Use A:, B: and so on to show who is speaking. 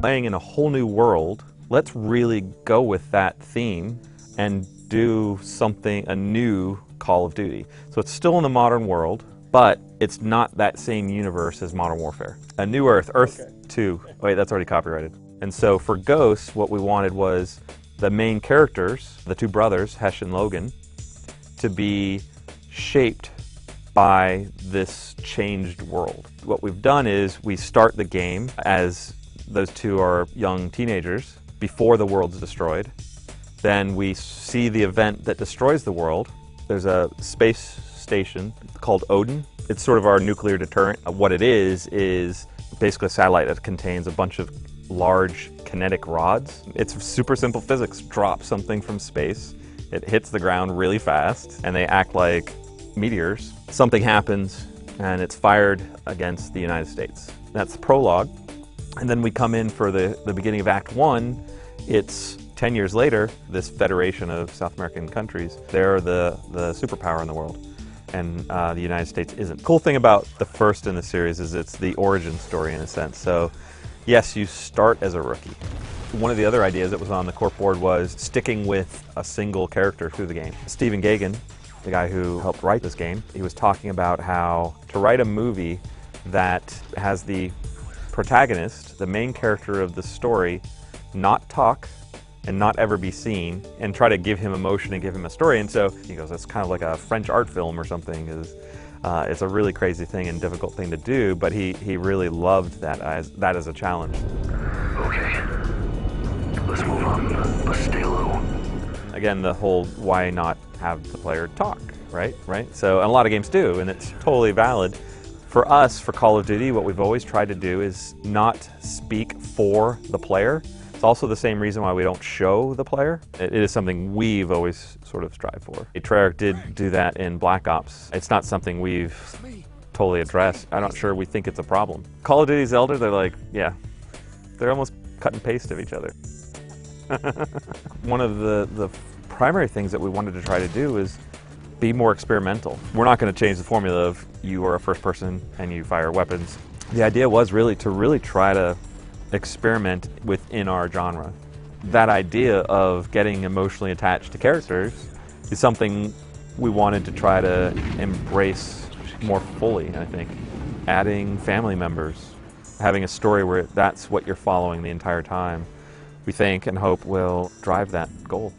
A: Playing in a whole new world, let's really go with that theme and do something, a new Call of Duty. So it's still in the modern world, but it's not that same universe as Modern Warfare. A New Earth, Earth 2. Wait, that's already copyrighted. And so for Ghosts, what we wanted was the main characters, the two brothers, Hesh and Logan, to be shaped by this changed world. What we've done is we start the game as those two are young teenagers before the world's destroyed. Then we see the event that destroys the world. There's a space station called Odin. It's sort of our nuclear deterrent. What it is basically a satellite that contains a bunch of large kinetic rods. It's super simple physics. Drop something from space, it hits the ground really fast, and they act like meteors. Something happens, and it's fired against the United States. That's the prologue. And then we come in for the beginning of Act 1. It's 10 years later, this federation of South American countries, they're the superpower in the world, and the United States isn't. Cool thing about the first in the series is it's the origin story in a sense. So yes, you start as a rookie. One of the other ideas that was on the corp board was sticking with a single character through the game. Stephen Gaghan, the guy who helped write this game, he was talking about how to write a movie that has the protagonist, the main character of the story, not talk and not ever be seen, and try to give him emotion and give him a story. And so he goes, it's kind of like a French art film or something. It's a really crazy thing and difficult thing to do, but he really loved that as a challenge.
B: Okay, let's move on, but stay low.
A: Again, the whole why not have the player talk, right? So, and a lot of games do, and it's totally valid. For us, for Call of Duty, what we've always tried to do is not speak for the player. It's also the same reason why we don't show the player. It is something we've always sort of strived for. Treyarch did do that in Black Ops. It's not something we've totally addressed. I'm not sure we think it's a problem. Call of Duty Zelda, they're like, yeah, they're almost cut and paste of each other. One of the primary things that we wanted to try to do is be more experimental. We're not going to change the formula of you are a first person and you fire weapons. The idea was really to try to experiment within our genre. That idea of getting emotionally attached to characters is something we wanted to try to embrace more fully, I think. Adding family members, having a story where that's what you're following the entire time, we think and hope will drive that goal.